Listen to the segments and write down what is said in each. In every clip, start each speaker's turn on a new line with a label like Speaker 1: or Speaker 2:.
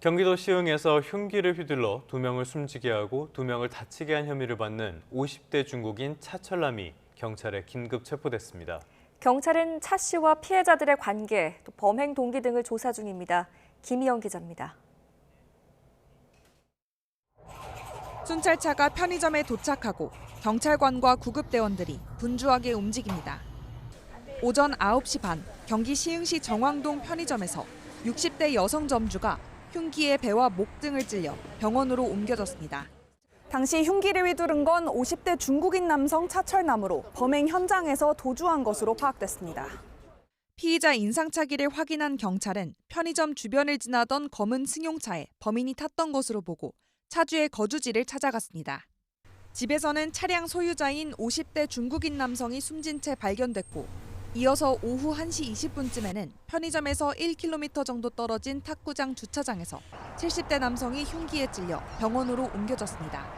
Speaker 1: 경기도 시흥에서 흉기를 휘둘러 2명을 숨지게 하고 2명을 다치게 한 혐의를 받는 50대 중국인 차철남이 경찰에 긴급 체포됐습니다.
Speaker 2: 경찰은 차 씨와 피해자들의 관계, 또 범행 동기 등을 조사 중입니다. 김희영 기자입니다.
Speaker 3: 순찰차가 편의점에 도착하고 경찰관과 구급대원들이 분주하게 움직입니다. 오전 9시 반 경기 시흥시 정왕동 편의점에서 60대 여성 점주가 흉기에 배와 목 등을 찔려 병원으로 옮겨졌습니다.
Speaker 4: 당시 흉기를 휘두른 건 50대 중국인 남성 차철남으로 범행 현장에서 도주한 것으로 파악됐습니다.
Speaker 3: 피의자 인상착의를 확인한 경찰은 편의점 주변을 지나던 검은 승용차에 범인이 탔던 것으로 보고 차주의 거주지를 찾아갔습니다. 집에서는 차량 소유자인 50대 중국인 남성이 숨진 채 발견됐고 이어서 오후 1시 20분쯤에는 편의점에서 1km 정도 떨어진 탁구장 주차장에서 70대 남성이 흉기에 찔려 병원으로 옮겨졌습니다.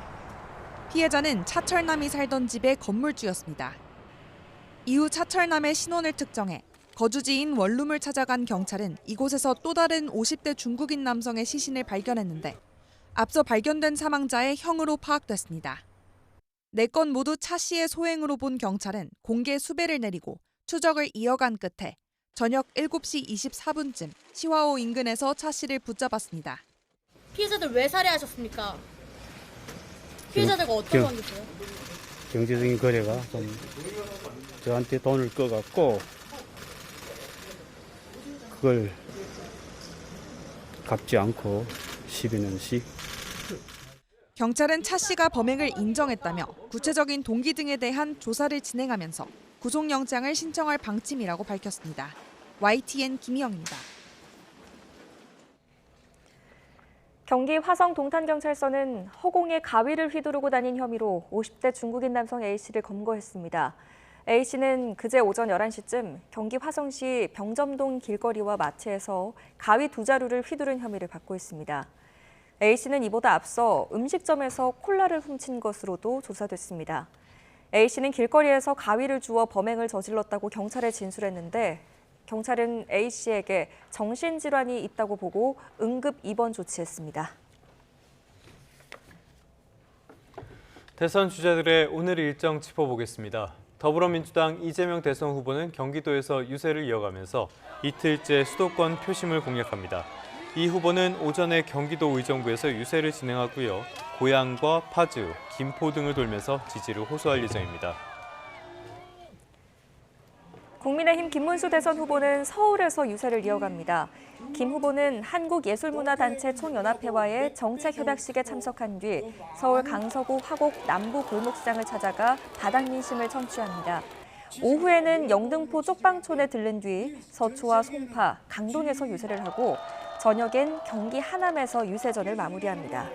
Speaker 3: 피해자는 차철남이 살던 집의 건물주였습니다. 이후 차철남의 신원을 특정해 거주지인 원룸을 찾아간 경찰은 이곳에서 또 다른 50대 중국인 남성의 시신을 발견했는데 앞서 발견된 사망자의 형으로 파악됐습니다. 4건 모두 차 씨의 소행으로 본 경찰은 공개 수배를 내리고 추적을 이어간 끝에 저녁 7시 24분쯤 시화호 인근에서 차 씨를 붙잡았습니다.
Speaker 5: 피해자들 왜 살해하셨습니까? 피해자들과 어떤 관계세요?
Speaker 6: 경제적인 거래가 좀 저한테 돈을 꺼갖고 그걸 갚지 않고 시비는 시.
Speaker 3: 경찰은 차 씨가 범행을 인정했다며 구체적인 동기 등에 대한 조사를 진행하면서 구속영장을 신청할 방침이라고 밝혔습니다. YTN 김희영입니다.
Speaker 2: 경기 화성 동탄경찰서는 허공에 가위를 휘두르고 다닌 혐의로 50대 중국인 남성 A씨를 검거했습니다. A씨는 그제 오전 11시쯤 경기 화성시 병점동 길거리와 마트에서 가위 2자루를 휘두른 혐의를 받고 있습니다. A씨는 이보다 앞서 음식점에서 콜라를 훔친 것으로도 조사됐습니다. A씨는 길거리에서 가위를 주워 범행을 저질렀다고 경찰에 진술했는데 경찰은 A씨에게 정신질환이 있다고 보고 응급 입원 조치했습니다.
Speaker 1: 대선 주자들의 오늘 일정 짚어보겠습니다. 더불어민주당 이재명 대선 후보는 경기도에서 유세를 이어가면서 이틀째 수도권 표심을 공략합니다. 이 후보는 오전에 경기도 의정부에서 유세를 진행하고요. 고양과 파주, 김포 등을 돌면서 지지를 호소할 예정입니다.
Speaker 2: 국민의힘 김문수 대선 후보는 서울에서 유세를 이어갑니다. 김 후보는 한국예술문화단체 총연합회와의 정책협약식에 참석한 뒤 서울 강서구 화곡 남부 골목시장을 찾아가 바닥 민심을 청취합니다. 오후에는 영등포 쪽방촌에 들른 뒤 서초와 송파, 강동에서 유세를 하고 저녁엔 경기 하남에서 유세전을 마무리합니다.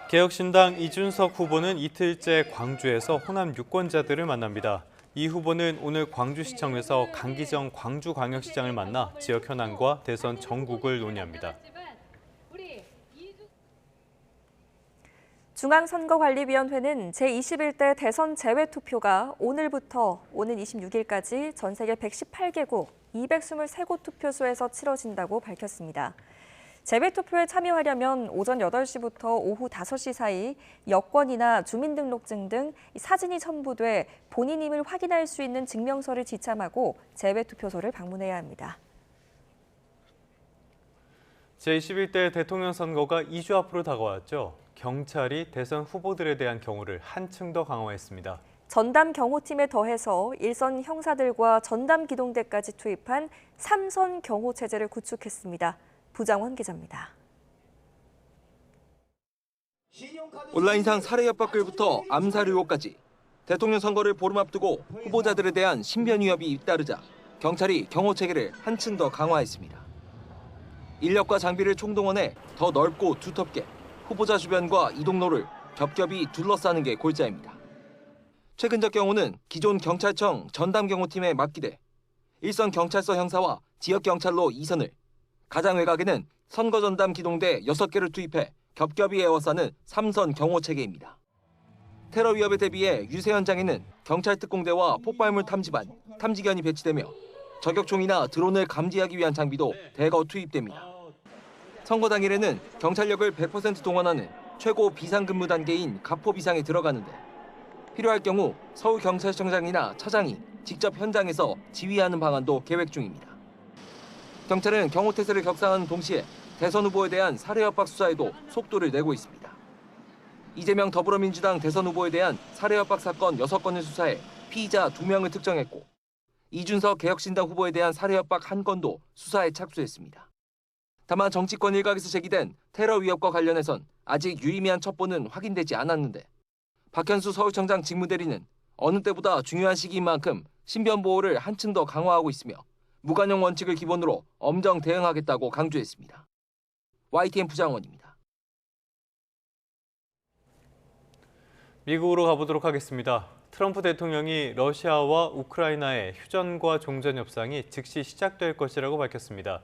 Speaker 1: 개혁신당 이준석 후보는 이틀째 광주에서 호남 유권자들을 만납니다. 이 후보는 오늘 광주시청에서 강기정 광주광역시장을 만나 지역 현안과 대선 전국을 논의합니다.
Speaker 2: 중앙선거관리위원회는 제21대 대선 재외투표가 오늘부터 오는 26일까지 전 세계 118개국 223곳 투표소에서 치러진다고 밝혔습니다. 재외투표에 참여하려면 오전 8시부터 오후 5시 사이 여권이나 주민등록증 등 사진이 첨부돼 본인임을 확인할 수 있는 증명서를 지참하고 재외투표소를 방문해야 합니다.
Speaker 1: 제21대 대통령 선거가 2주 앞으로 다가왔죠. 경찰이 대선 후보들에 대한 경호를 한층 더 강화했습니다.
Speaker 2: 전담 경호팀에 더해서 일선 형사들과 전담 기동대까지 투입한 3선 경호 체제를 구축했습니다. 부장원 기자입니다.
Speaker 7: 온라인상 살해 협박글부터 암살 의혹까지 대통령 선거를 보름 앞두고 후보자들에 대한 신변 위협이 잇따르자 경찰이 경호 체계를 한층 더 강화했습니다. 인력과 장비를 총동원해 더 넓고 두텁게 후보자 주변과 이동로를 겹겹이 둘러싸는 게 골자입니다. 최근적 경우는 기존 경찰청 전담 경호팀에 맡기되 일선 경찰서 형사와 지역 경찰로 2선을, 가장 외곽에는 선거 전담 기동대 6개를 투입해 겹겹이 에워싸는 3선 경호 체계입니다. 테러 위협에 대비해 유세 현장에는 경찰 특공대와 폭발물 탐지반, 탐지견이 배치되며 저격총이나 드론을 감지하기 위한 장비도 대거 투입됩니다. 선거 당일에는 경찰력을 100% 동원하는 최고 비상근무 단계인 가포 비상에 들어가는데 필요할 경우 서울경찰청장이나 차장이 직접 현장에서 지휘하는 방안도 계획 중입니다. 경찰은 경호태세를 격상하는 동시에 대선 후보에 대한 살해 협박 수사에도 속도를 내고 있습니다. 이재명 더불어민주당 대선 후보에 대한 살해 협박 사건 6건을 수사해 피의자 2명을 특정했고 이준석 개혁신당 후보에 대한 살해 협박 1건도 수사에 착수했습니다. 다만 정치권 일각에서 제기된 테러 위협과 관련해선 아직 유의미한 첩보는 확인되지 않았는데 박현수 서울청장 직무대리는 어느 때보다 중요한 시기인 만큼 신변 보호를 한층 더 강화하고 있으며 무관용 원칙을 기본으로 엄정 대응하겠다고 강조했습니다. YTN 부장원입니다.
Speaker 1: 미국으로 가보도록 하겠습니다. 트럼프 대통령이 러시아와 우크라이나의 휴전과 종전 협상이 즉시 시작될 것이라고 밝혔습니다.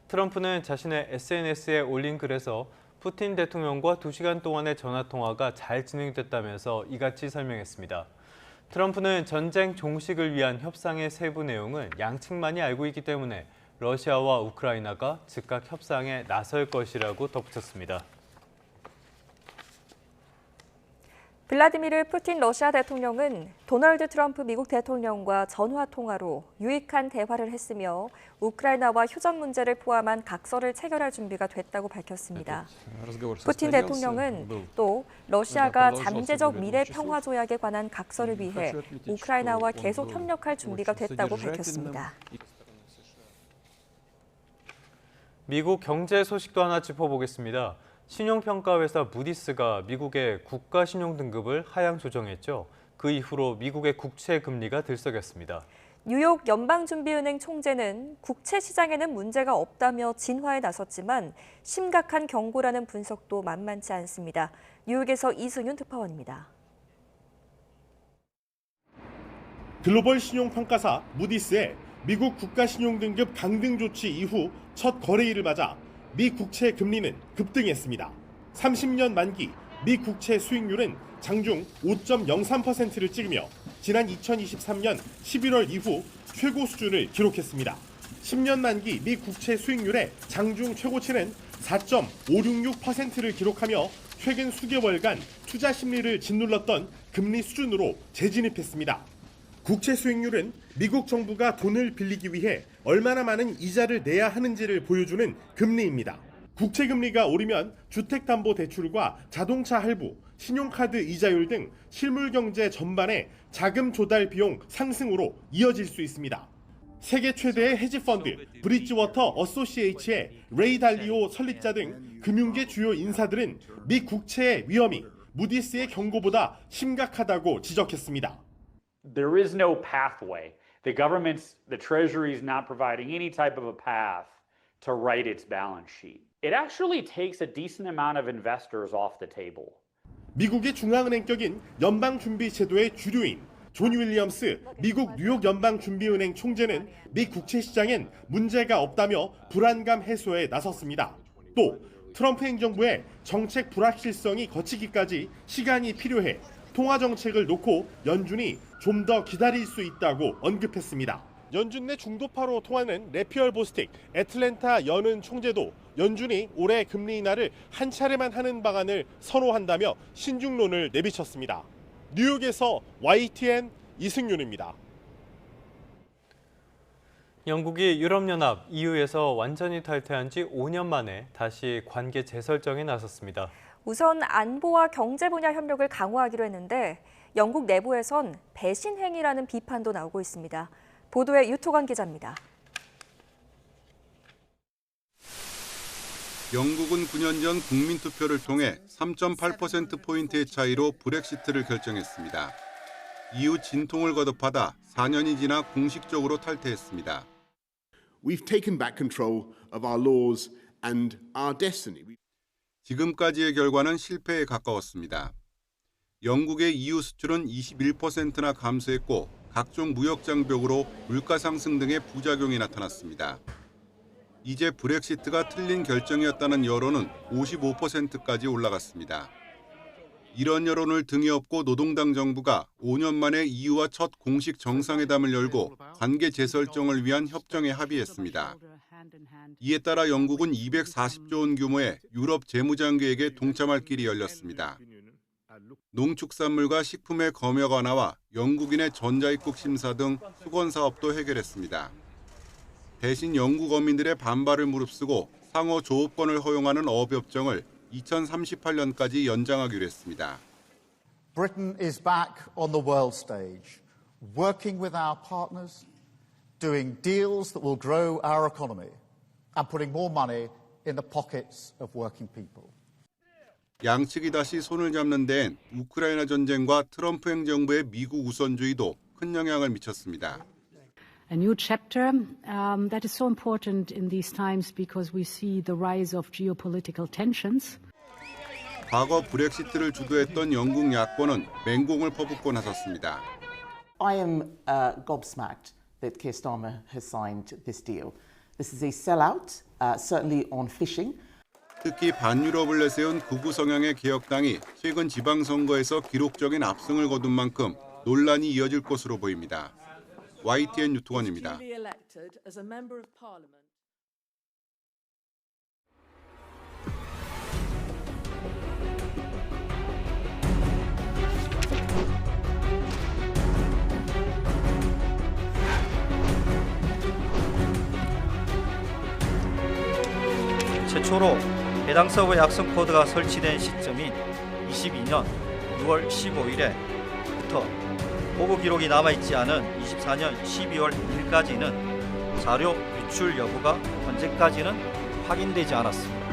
Speaker 1: 트럼프는 자신의 SNS에 올린 글에서 푸틴 대통령과 2시간 동안의 전화통화가 잘 진행됐다면서 이같이 설명했습니다. 트럼프는 전쟁 종식을 위한 협상의 세부 내용은 양측만이 알고 있기 때문에 러시아와 우크라이나가 즉각 협상에 나설 것이라고 덧붙였습니다.
Speaker 2: 블라디미르 푸틴 러시아 대통령은 도널드 트럼프 미국 대통령과 전화 통화로 유익한 대화를 했으며 우크라이나와 휴전 문제를 포함한 각서를 체결할 준비가 됐다고 밝혔습니다. 푸틴 대통령은 또 러시아가 잠재적 미래 평화 조약에 관한 각서를 위해 우크라이나와 계속 협력할 준비가 됐다고 밝혔습니다.
Speaker 1: 미국 경제 소식도 하나 짚어보겠습니다. 신용평가회사 무디스가 미국의 국가 신용 등급을 하향 조정했죠. 그 이후로 미국의 국채 금리가 들썩였습니다.
Speaker 2: 뉴욕 연방준비은행 총재는 국채 시장에는 문제가 없다며 진화에 나섰지만 심각한 경고라는 분석도 만만치 않습니다. 뉴욕에서 이승윤 특파원입니다.
Speaker 8: 글로벌 신용평가사 무디스의 미국 국가신용등급 강등 조치 이후 첫 거래일을 맞아 미 국채 금리는 급등했습니다. 30년 만기 미 국채 수익률은 장중 5.03%를 찍으며 지난 2023년 11월 이후 최고 수준을 기록했습니다. 10년 만기 미 국채 수익률의 장중 최고치는 4.566%를 기록하며 최근 수개월간 투자 심리를 짓눌렀던 금리 수준으로 재진입했습니다. 국채 수익률은 미국 정부가 돈을 빌리기 위해 얼마나 많은 이자를 내야 하는지를 보여주는 금리입니다. 국채 금리가 오르면 주택담보대출과 자동차 할부, 신용카드 이자율 등 실물 경제 전반의 자금 조달 비용 상승으로 이어질 수 있습니다. 세계 최대의 헤지펀드 브리지워터 어소시에이츠의 레이 달리오 설립자 등 금융계 주요 인사들은 미 국채의 위험이 무디스의 경고보다 심각하다고 지적했습니다.
Speaker 9: There is no pathway. The Treasury is not providing any type of a path to right its balance sheet. It actually takes a decent amount of investors off the table.
Speaker 8: 미국의 중앙은행격인 연방준비제도의 주류인 존 윌리엄스 미국 뉴욕 연방준비은행 총재는 미 국채 시장엔 문제가 없다며 불안감 해소에 나섰습니다. 또 트럼프 행정부의 정책 불확실성이 거치기까지 시간이 필요해 통화 정책을 놓고 연준이 좀 더 기다릴 수 있다고 언급했습니다. 연준 내 중도파로 통하는 래피얼 보스틱 애틀랜타 연은 총재도 연준이 올해 금리 인하를 한 차례만 하는 방안을 선호한다며 신중론을 내비쳤습니다. 뉴욕에서 YTN 이승윤입니다.
Speaker 1: 영국이 유럽연합 EU에서 완전히 탈퇴한 지 5년 만에 다시 관계 재설정에 나섰습니다.
Speaker 2: 우선 안보와 경제 분야 협력을 강화하기로 했는데 영국 내부에선 배신 행위라는 비판도 나오고 있습니다. 보도에 유토관 기자입니다.
Speaker 10: 영국은 9년 전 국민투표를 통해 3.8%포인트의 차이로 브렉시트를 결정했습니다. EU 진통을 거듭하다 4년이 지나 공식적으로 탈퇴했습니다.
Speaker 11: We've taken back control of our laws and our destiny.
Speaker 10: 지금까지의 결과는 실패에 가까웠습니다. 영국의 EU 수출은 21%나 감소했고 각종 무역 장벽으로 물가 상승 등의 부작용이 나타났습니다. 이제 브렉시트가 틀린 결정이었다는 여론은 55%까지 올라갔습니다. 이런 여론을 등에 업고 노동당 정부가 5년 만에 EU와 첫 공식 정상회담을 열고 관계 재설정을 위한 협정에 합의했습니다. 이에 따라 영국은 240조 원 규모의 유럽 재무장 계획에 동참할 길이 열렸습니다. 농축산물과 식품의 검역 완화와 영국인의 전자입국 심사 등 수건 사업도 해결했습니다. 대신 영국 어민들의 반발을 무릅쓰고 상호 조업권을 허용하는 어업협정을 2038년까지 연장하기로 했습니다.
Speaker 12: Britain is back on the world stage, working with our partners, doing deals that will grow our economy and putting more money in the pockets of working people.
Speaker 10: 양측이 다시 손을 잡는 데엔 우크라이나 전쟁과 트럼프 행정부의 미국 우선주의도 큰 영향을 미쳤습니다.
Speaker 13: A new chapter that is so important in these times because we see the rise of geopolitical tensions.
Speaker 10: 과거 브렉시트를 주도했던 영국 야권은 맹공을 퍼붓고 나섰습니다.
Speaker 14: I am gobsmacked that Keir Starmer has signed this deal. This is a sellout, certainly on fishing.
Speaker 10: 특히 반유럽을 내세운 극우 성향의 개혁당이 최근 지방선거에서 기록적인 압승을 거둔 만큼 논란이 이어질 것으로 보입니다. YTN 유통원입니다.
Speaker 15: 최초로 해당 서버의 악성 코드가 설치된 시점인 22년 6월 15일에부터 보고 기록이 남아있지 않은 24년 12월 1일까지는 자료 유출 여부가 현재까지는 확인되지 않았습니다.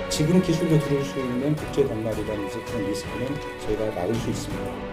Speaker 16: 지금 기술로 들어올 수 있는 국제 단말이라는 그런 리스크는 저희가 막을 수 있습니다.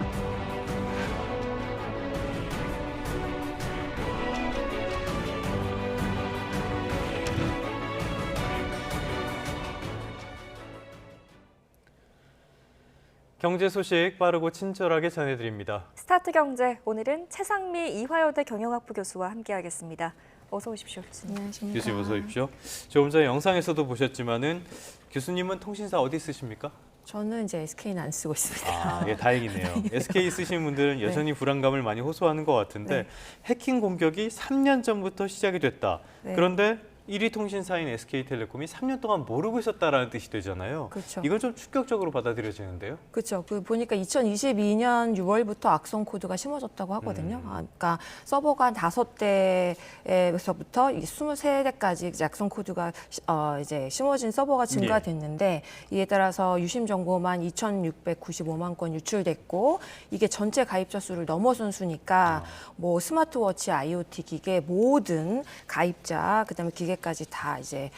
Speaker 1: 경제 소식 빠르고 친절하게 전해드립니다.
Speaker 2: 스타트 경제, 오늘은 최상미 이화여대 경영학부 교수와 함께하겠습니다. 어서 오십시오, 교수님.
Speaker 1: 안녕하십니까. 교수님 어서 오십시오. 조금 전에 영상에서도 보셨지만은 교수님은 통신사 어디 쓰십니까?
Speaker 17: 저는 이제 SK는 안 쓰고 있습니다.
Speaker 1: 예, 다행이네요. SK 쓰시는 분들은 여전히 불안감을 많이 호소하는 것 같은데 해킹 공격이 3년 전부터 시작이 됐다. 그런데 1위 통신사인 SK텔레콤이 3년 동안 모르고 있었다라는 뜻이 되잖아요.
Speaker 17: 그렇죠.
Speaker 1: 이건 좀 충격적으로 받아들여지는데요.
Speaker 17: 그렇죠. 보니까 2022년 6월부터 악성 코드가 심어졌다고 하거든요. 그러니까 서버가 한 5대에서부터 23대까지 이제 악성 코드가 이제 심어진 서버가 증가됐는데 이에 따라서 유심 정보만 2,695만 건 유출됐고 이게 전체 가입자 수를 넘어선 수니까 뭐 스마트워치, IoT 기계 모든 가입자 그다음에 기계까지 다 이제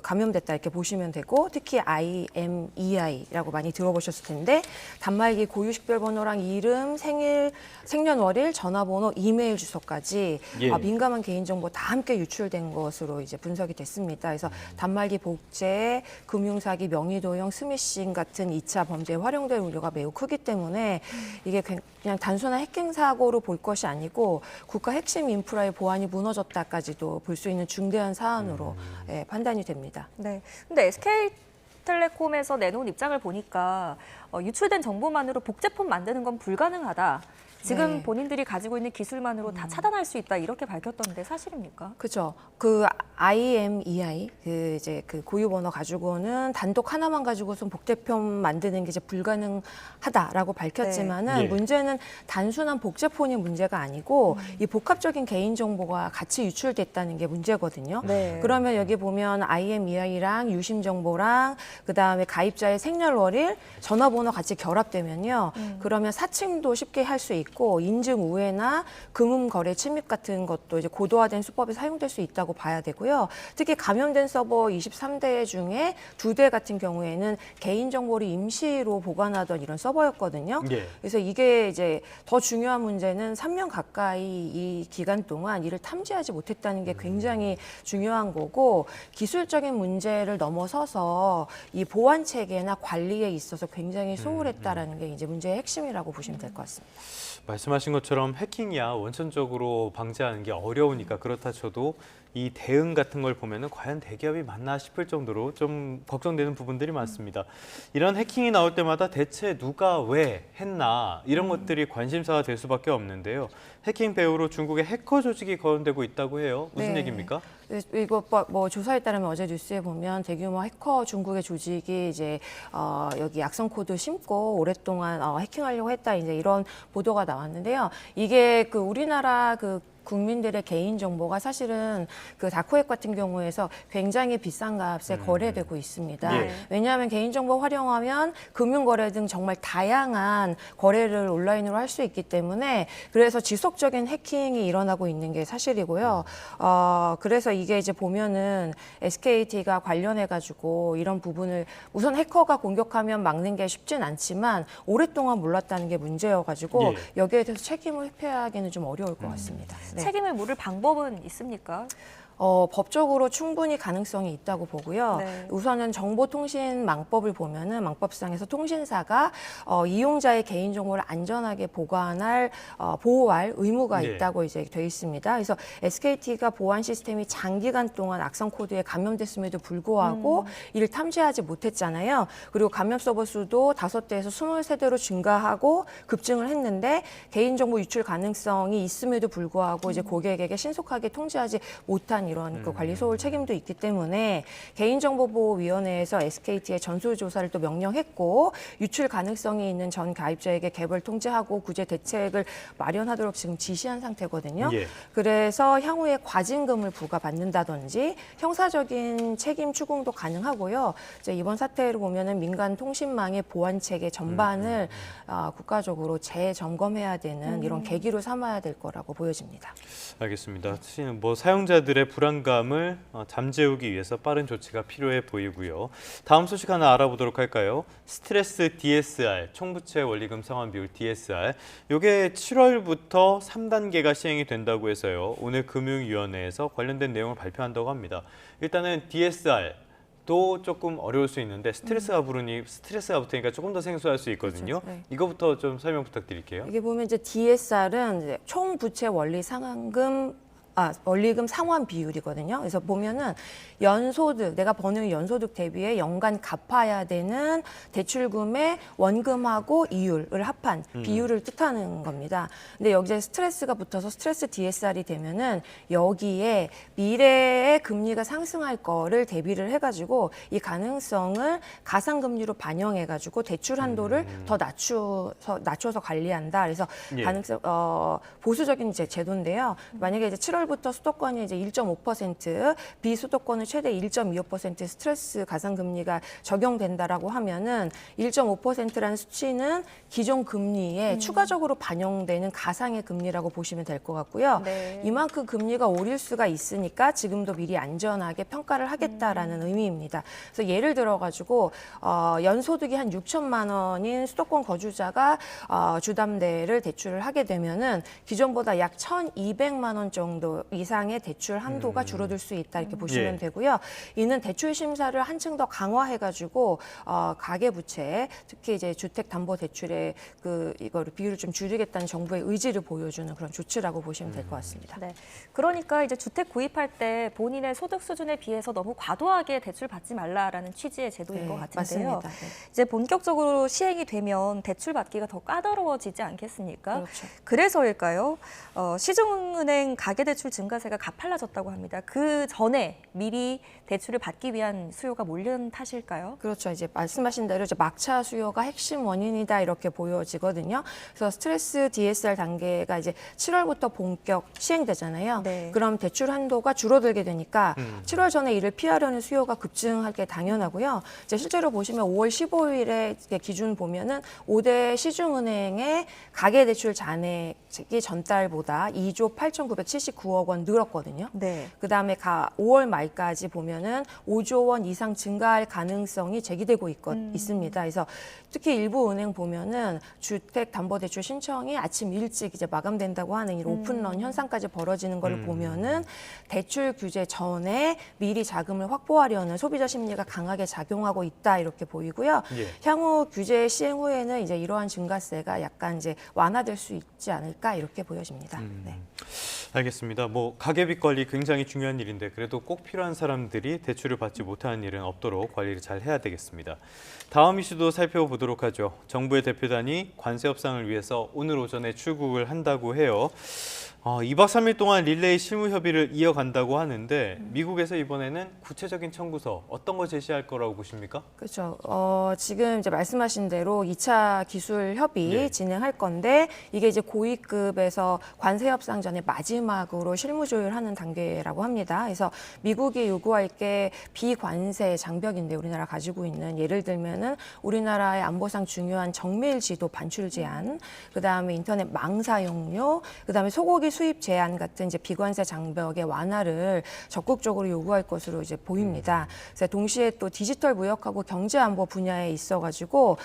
Speaker 17: 감염됐다 이렇게 보시면 되고 특히 IMEI라고 많이 들어보셨을 텐데 단말기 고유 식별번호랑 이름, 생일, 생년월일, 전화번호, 이메일 주소까지 민감한 개인정보 다 함께 유출된 것으로 이제 분석이 됐습니다. 그래서 단말기 복제, 금융사기, 명의도용, 스미싱 같은 2차 범죄에 활용될 우려가 매우 크기 때문에 이게 그냥 단순한 해킹 사고로 볼 것이 아니고 국가 핵심 인프라의 보안이 무너졌다까지도 볼 수 있는 중대한 사안으로 판단이 됩니다.
Speaker 2: 네. 근데 SK텔레콤에서 내놓은 입장을 보니까 유출된 정보만으로 복제폰 만드는 건 불가능하다. 지금 본인들이 가지고 있는 기술만으로 다 차단할 수 있다 이렇게 밝혔던데 사실입니까?
Speaker 17: 그렇죠. 그 IMEI 이제 그 고유 번호 가지고는 단독 하나만 가지고선 복제폰 만드는 게 이제 불가능하다라고 밝혔지만은 문제는 단순한 복제폰이 문제가 아니고 이 복합적인 개인 정보가 같이 유출됐다는 게 문제거든요. 그러면 여기 보면 IMEI랑 유심 정보랑 그다음에 가입자의 생년월일, 전화번호 같이 결합되면요. 그러면 사칭도 쉽게 할 수 있고 인증 우회나 금융 거래 침입 같은 것도 이제 고도화된 수법이 사용될 수 있다고 봐야 되고요. 특히 감염된 서버 23대 중에 2대 같은 경우에는 개인 정보를 임시로 보관하던 이런 서버였거든요. 그래서 이게 이제 더 중요한 문제는 3년 가까이 이 기간 동안 이를 탐지하지 못했다는 게 굉장히 중요한 거고 기술적인 문제를 넘어서서 이 보안 체계나 관리에 있어서 굉장히 소홀했다라는 게 이제 문제의 핵심이라고 보시면 될 것 같습니다.
Speaker 1: 말씀하신 것처럼 해킹이야 원천적으로 방지하는 게 어려우니까 그렇다 쳐도 이 대응 같은 걸 보면은 과연 대기업이 맞나 싶을 정도로 좀 걱정되는 부분들이 많습니다. 이런 해킹이 나올 때마다 대체 누가 왜 했나 이런 것들이 관심사가 될 수밖에 없는데요. 해킹 배후로 중국의 해커 조직이 거론되고 있다고 해요. 무슨
Speaker 17: 네.
Speaker 1: 얘기입니까?
Speaker 17: 이거 뭐 조사에 따르면 어제 뉴스에 보면 대규모 해커 중국의 조직이 이제 여기 악성 코드 심고 오랫동안 해킹하려고 했다 이제 이런 보도가 나왔는데요. 이게 그 우리나라 그 국민들의 개인 정보가 사실은 그 다크웹 같은 경우에서 굉장히 비싼 값에 거래되고 있습니다.
Speaker 1: 예.
Speaker 17: 왜냐하면 개인정보 활용하면 금융거래 등 정말 다양한 거래를 온라인으로 할 수 있기 때문에 그래서 지속적인 해킹이 일어나고 있는 게 사실이고요. 그래서 이게 이제 보면은 SKT가 관련해가지고 이런 부분을 우선 해커가 공격하면 막는 게 쉽진 않지만 오랫동안 몰랐다는 게 문제여가지고
Speaker 1: 예.
Speaker 17: 여기에 대해서 책임을 회피하기는 좀 어려울 것 같습니다. 네.
Speaker 2: 책임을 물을 방법은 있습니까?
Speaker 17: 법적으로 충분히 가능성이 있다고 보고요.
Speaker 2: 네.
Speaker 17: 우선은 정보통신망법을 보면은 망법상에서 통신사가 이용자의 개인정보를 안전하게 보관할 보호할 의무가
Speaker 1: 네.
Speaker 17: 있다고 이제 돼 있습니다. 그래서 SKT가 보안 시스템이 장기간 동안 악성 코드에 감염됐음에도 불구하고 이를 탐지하지 못했잖아요. 그리고 감염 서버 수도 5대에서 23대로 증가하고 급증을 했는데 개인정보 유출 가능성이 있음에도 불구하고 이제 고객에게 신속하게 통지하지 못한 이런 그 관리 소홀 책임도 있기 때문에 개인정보보호위원회에서 SKT의 전수조사를 또 명령했고 유출 가능성이 있는 전 가입자에게 개별 통제하고 구제 대책을 마련하도록 지금 지시한 상태거든요.
Speaker 1: 예.
Speaker 17: 그래서 향후에 과징금을 부과받는다든지 형사적인 책임 추궁도 가능하고요. 이제 이번 사태를 보면은 민간 통신망의 보안 체계 전반을 국가적으로 재점검해야 되는 이런 계기로 삼아야 될 거라고 보여집니다.
Speaker 1: 알겠습니다. 뭐 사용자들의 불안감을 잠재우기 위해서 빠른 조치가 필요해 보이고요. 다음 소식 하나 알아보도록 할까요? 스트레스 DSR, 총부채 원리금 상환 비율 DSR. 이게 7월부터 3단계가 시행이 된다고 해서요. 오늘 금융위원회에서 관련된 내용을 발표한다고 합니다. 일단은 DSR. 도 조금 어려울 수 있는데 스트레스가 붙으니까 조금 더 생소할 수 있거든요.
Speaker 17: 그렇죠. 네.
Speaker 1: 이거부터 좀 설명 부탁드릴게요.
Speaker 17: 이게 보면 이제 DSR은 이제 총부채 원리금 상환 비율이거든요. 그래서 보면은 연소득, 내가 버는 연소득 대비해 연간 갚아야 되는 대출금의 원금하고 이율을 합한 비율을 뜻하는 겁니다. 근데 여기에 스트레스가 붙어서 스트레스 DSR이 되면은 여기에 미래의 금리가 상승할 거를 대비를 해가지고 이 가능성을 가상금리로 반영해가지고 대출 한도를 더 낮춰서 관리한다. 그래서
Speaker 1: 예.
Speaker 17: 보수적인 제도인데요. 만약에 이제 7월부터 수도권이 이제 1.5%, 비수도권은 최대 1.25% 스트레스 가상금리가 적용된다라고 하면은 1.5%라는 수치는 기존 금리에 추가적으로 반영되는 가상의 금리라고 보시면 될 것 같고요.
Speaker 2: 네.
Speaker 17: 이만큼 금리가 오를 수가 있으니까 지금도 미리 안전하게 평가를 하겠다라는 의미입니다. 그래서 예를 들어가지고 연소득이 한 6천만 원인 수도권 거주자가 주담대를 대출을 하게 되면은 기존보다 약 1,200만 원 정도 이상의 대출 한도가 줄어들 수 있다 이렇게 보시면
Speaker 1: 예.
Speaker 17: 되고요. 이는 대출 심사를 한층 더 강화해가지고 가계부채, 특히 이제 주택담보대출의 이거를 비율을 좀 줄이겠다는 정부의 의지를 보여주는 그런 조치라고 보시면 될 것 같습니다.
Speaker 2: 네. 그러니까 이제 주택 구입할 때 본인의 소득 수준에 비해서 너무 과도하게 대출 받지 말라라는 취지의 제도인 것 같은데요.
Speaker 17: 맞습니다. 네.
Speaker 2: 이제 본격적으로 시행이 되면 대출 받기가 더 까다로워지지 않겠습니까?
Speaker 17: 그렇죠.
Speaker 2: 그래서일까요? 시중은행 가계대출 증가세가 가팔라졌다고 합니다. 그 전에 미리 대출을 받기 위한 수요가 몰린 탓일까요?
Speaker 17: 그렇죠. 이제 말씀하신 대로 이제 막차 수요가 핵심 원인이다 이렇게 보여지거든요. 그래서 스트레스 DSR 단계가 이제 7월부터 본격 시행되잖아요.
Speaker 2: 네.
Speaker 17: 그럼 대출 한도가 줄어들게 되니까 7월 전에 이를 피하려는 수요가 급증할 게 당연하고요. 이제 실제로 보시면 5월 15일에 기준 보면은 5대 시중은행의 가계대출 잔액이 전달보다 2조 8,979억 원 늘었거든요.
Speaker 2: 네.
Speaker 17: 그다음에 5월 말까지 보면은 5조 원 이상 증가할 가능성이 제기되고 있습니다. 그래서 특히 일부 은행 보면은 주택담보대출 신청이 아침 일찍 이제 마감된다고 하는 이 오픈런 현상까지 벌어지는 걸 보면은 대출 규제 전에 미리 자금을 확보하려는 소비자 심리가 강하게 작용하고 있다 이렇게 보이고요.
Speaker 1: 예.
Speaker 17: 향후 규제 시행 후에는 이제 이러한 증가세가 약간 이제 완화될 수 있지 않을까 이렇게 보여집니다. 네.
Speaker 1: 알겠습니다. 가계비 관리 굉장히 중요한 일인데 그래도 꼭 필요한 사람들이 대출을 받지 못하는 일은 없도록 관리를 잘 해야 되겠습니다. 다음 이슈도 살펴보도록 하죠. 정부의 대표단이 관세 협상을 위해서 오늘 오전에 출국을 한다고 해요. 2박 3일 동안 릴레이 실무 협의를 이어간다고 하는데 미국에서 이번에는 구체적인 청구서 어떤 거 제시할 거라고 보십니까?
Speaker 17: 그렇죠. 지금 이제 말씀하신 대로 2차 기술 협의 진행할 건데 이게 이제 고위급에서 관세 협상 전에 마지막으로 실무 조율하는 단계라고 합니다. 그래서 미국이 요구할 게 비관세 장벽인데 우리나라 가지고 있는 예를 들면은 우리나라의 안보상 중요한 정밀 지도 반출 제한, 그다음에 인터넷 망 사용료, 그다음에 소고기 수입 제한 같은 이제 비관세 장벽의 완화를 적극적으로 요구할 것으로 이제 보입니다. 그래서 동시에 또 디지털 무역하고 경제 안보 분야에 있어가지고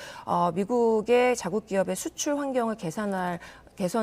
Speaker 17: 미국의 자국 기업의 수출 환경을 개선을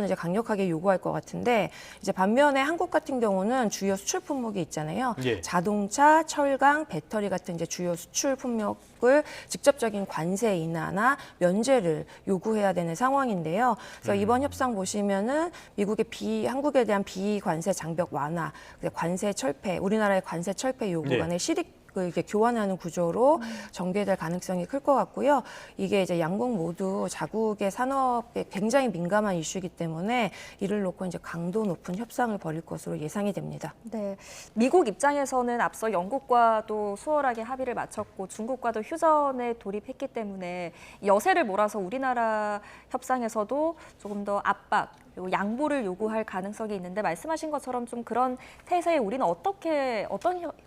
Speaker 17: 이제 강력하게 요구할 것 같은데 이제 반면에 한국 같은 경우는 주요 수출 품목이 있잖아요. 자동차, 철강, 배터리 같은 이제 주요 수출 품목을 직접적인 관세 인하나 면제를 요구해야 되는 상황인데요. 그래서 이번 협상 보시면은 미국의 한국에 대한 비관세 장벽 완화, 관세 철폐, 우리나라의 관세 철폐 요구 간의 실익 이렇게 교환하는 구조로 전개될 가능성이 클 것 같고요. 이게 이제 양국 모두 자국의 산업에 굉장히 민감한 이슈이기 때문에 이를 놓고 이제 강도 높은 협상을 벌일 것으로 예상이 됩니다.
Speaker 2: 네, 미국 입장에서는 앞서 영국과도 수월하게 합의를 마쳤고 중국과도 휴전에 돌입했기 때문에 여세를 몰아서 우리나라 협상에서도 조금 더 압박, 그리고 양보를 요구할 가능성이 있는데 말씀하신 것처럼 좀 그런 태세에 우리는 어떤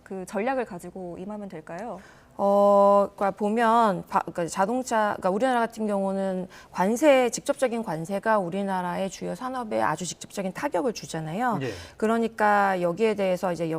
Speaker 2: 그 전략을 가지고 임하면 될까요?
Speaker 17: 그러니까 보면 자동차, 그러니까 우리나라 같은 경우는 직접적인 관세가 우리나라의 주요 산업에 아주 직접적인 타격을 주잖아요. 그러니까 여기에 대해서 이제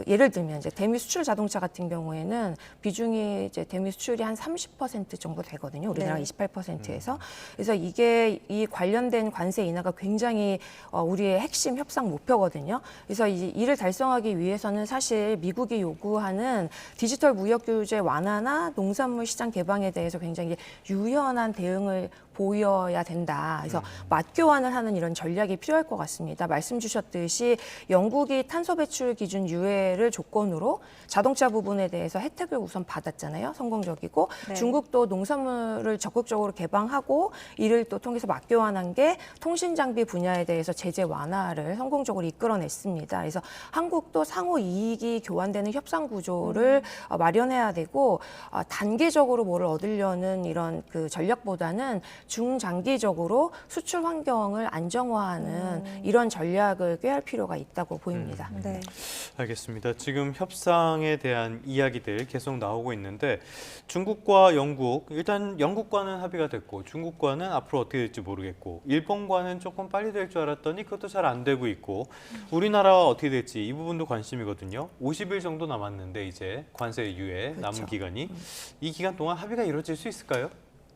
Speaker 17: 예를 들면 이제 대미 수출 자동차 같은 경우에는 비중이 이제 대미 수출이 한 30% 정도 되거든요. 우리나라 28%에서. 그래서 이 관련된 관세 인하가 굉장히 우리의 핵심 협상 목표거든요. 그래서 이를 달성하기 위해서는 사실 미국이 요구하는 디지털 무역 규제 완화나 농산물 시장 개방에 대해서 굉장히 유연한 대응을 보여야 된다. 그래서 맞교환을 하는 이런 전략이 필요할 것 같습니다. 말씀 주셨듯이 영국이 탄소 배출 기준 유예를 조건으로 자동차 부분에 대해서 혜택을 우선 받았잖아요. 성공적이고 중국도 농산물을 적극적으로 개방하고 이를 또 통해서 맞교환한 게 통신 장비 분야에 대해서 제재 완화를 성공적으로 이끌어냈습니다. 그래서 한국도 상호 이익이 교환되는 협상 구조를 마련해야 되고 단계적으로 뭐를 얻으려는 이런 그 전략보다는 중장기적으로 수출 환경을 안정화하는 이런 전략을 꾀할 필요가 있다고 보입니다.
Speaker 1: 알겠습니다. 지금 협상에 대한 이야기들 계속 나오고 있는데 중국과 영국, 일단 영국과는 합의가 됐고 중국과는 앞으로 어떻게 될지 모르겠고 일본과는 조금 빨리 될 줄 알았더니 그것도 잘 안 되고 있고 우리나라와 어떻게 될지 이 부분도 관심이거든요. 50일 정도 남았는데 이제 관세 유예 남은 기간이 이 기간 동안 합의가 이루어질 수 있을까요?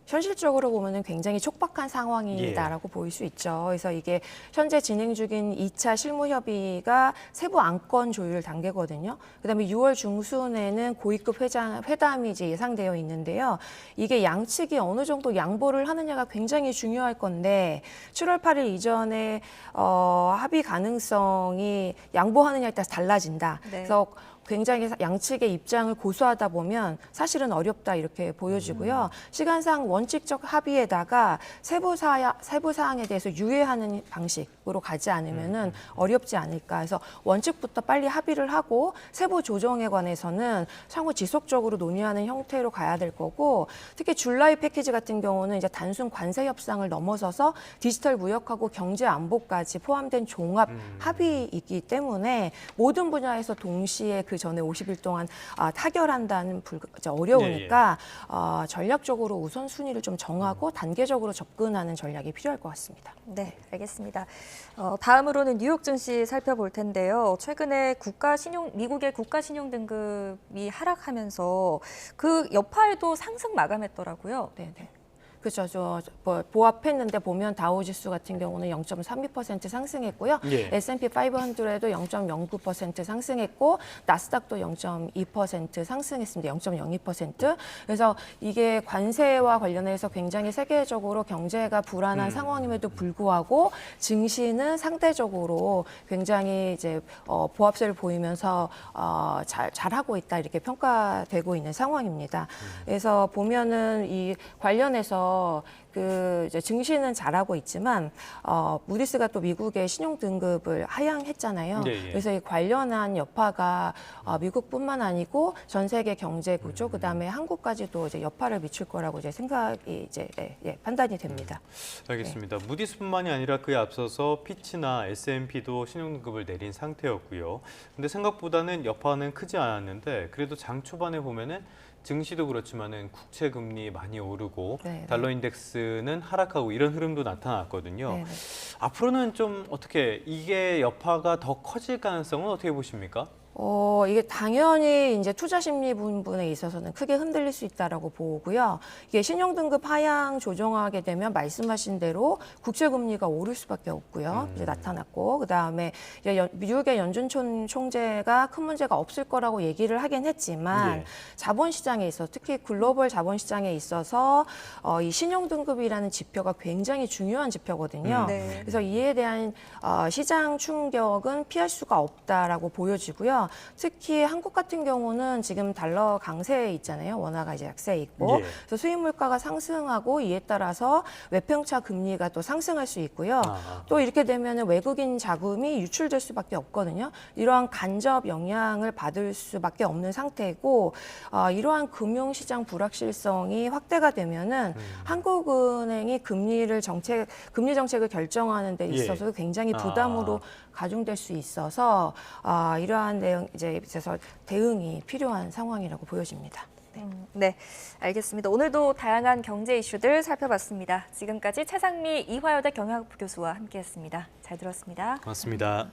Speaker 17: 현실적으로 보면은 굉장히 촉박한 상황이다라고 보일 수 있죠. 그래서 이게 현재 진행 중인 2차 실무 협의가 세부 안건 조율 단계거든요. 그다음에 6월 중순에는 고위급 회담이 이제 예상되어 있는데요. 이게 양측이 어느 정도 양보를 하느냐가 굉장히 중요할 건데 7월 8일 이전에 합의 가능성이 양보하느냐에 따라서 달라진다. 그래서 굉장히 양측의 입장을 고수하다 보면 사실은 어렵다 이렇게 보여지고요. 시간상 원칙적 합의에다가 세부 사항에 대해서 유예하는 방식으로 가지 않으면은 어렵지 않을까 해서 원칙부터 빨리 합의를 하고 세부 조정에 관해서는 향후 지속적으로 논의하는 형태로 가야 될 거고 특히 줄라이 패키지 같은 경우는 이제 단순 관세 협상을 넘어서서 디지털 무역하고 경제 안보까지 포함된 종합 합의이기 때문에 모든 분야에서 동시에 그 전에 50일 동안 타결한다는 어려우니까 전략적으로 우선순위를 좀 정하고 단계적으로 접근하는 전략이 필요할 것 같습니다.
Speaker 2: 네, 알겠습니다. 다음으로는 뉴욕 증시 살펴볼 텐데요. 최근에 미국의 국가 신용 등급이 하락하면서 그 여파에도 상승 마감했더라고요.
Speaker 17: 네. 그렇죠. 보합했는데 보면 다우지수 같은 경우는 0.32% 상승했고요.
Speaker 1: 예.
Speaker 17: S&P 500에도 0.09% 상승했고 나스닥도 0.2% 상승했습니다. 0.02%. 그래서 이게 관세와 관련해서 굉장히 세계적으로 경제가 불안한 상황임에도 불구하고 증시는 상대적으로 굉장히 이제 보합세를 보이면서 잘하고 있다 이렇게 평가되고 있는 상황입니다. 그래서 보면은 이 관련해서 이제 증시는 잘하고 있지만 무디스가 또 미국의 신용 등급을 하향했잖아요.
Speaker 1: 네, 예.
Speaker 17: 그래서 이 관련한 여파가 미국뿐만 아니고 전 세계 경제 구조 그다음에 한국까지도 이제 여파를 미칠 거라고 이제 생각이 이제 판단이 됩니다.
Speaker 1: 알겠습니다. 무디스뿐만이 아니라 그에 앞서서 피치나 S&P도 신용 등급을 내린 상태였고요. 근데 생각보다는 여파는 크지 않았는데 그래도 장 초반에 보면은 증시도 그렇지만은 국채 금리 많이 오르고
Speaker 17: 네,
Speaker 1: 달러 인덱스는 하락하고 이런 흐름도 나타났거든요.
Speaker 17: 네, 네.
Speaker 1: 앞으로는 좀 어떻게 이게 여파가 더 커질 가능성은 어떻게 보십니까?
Speaker 17: 이게 당연히 이제 투자 심리 부분에 있어서는 크게 흔들릴 수 있다라고 보고요. 이게 신용등급 하향 조정하게 되면 말씀하신 대로 국채금리가 오를 수밖에 없고요. 이제 나타났고 그다음에 이제 미국의 연준 총재가 큰 문제가 없을 거라고 얘기를 하긴 했지만
Speaker 1: 예.
Speaker 17: 자본시장에 있어서 특히 글로벌 자본시장에 있어서 이 신용등급이라는 지표가 굉장히 중요한 지표거든요.
Speaker 4: 네.
Speaker 17: 그래서 이에 대한 시장 충격은 피할 수가 없다라고 보여지고요. 특히 한국 같은 경우는 지금 달러 강세에 있잖아요. 원화가 이제 약세에 있고,
Speaker 1: 예.
Speaker 17: 그래서 수입 물가가 상승하고 이에 따라서 외평차 금리가 또 상승할 수 있고요. 또 이렇게 되면 외국인 자금이 유출될 수밖에 없거든요. 이러한 간접 영향을 받을 수밖에 없는 상태고, 이러한 금융시장 불확실성이 확대가 되면은 한국은행이 금리 정책을 결정하는 데 있어서 굉장히 부담으로 가중될 수 있어서 이러한 내용 이제 있어서 대응이 필요한 상황이라고 보여집니다.
Speaker 2: 네, 알겠습니다. 오늘도 다양한 경제 이슈들 살펴봤습니다. 지금까지 최상미 이화여대 경영학부 교수와 함께했습니다. 잘 들었습니다.
Speaker 1: 고맙습니다.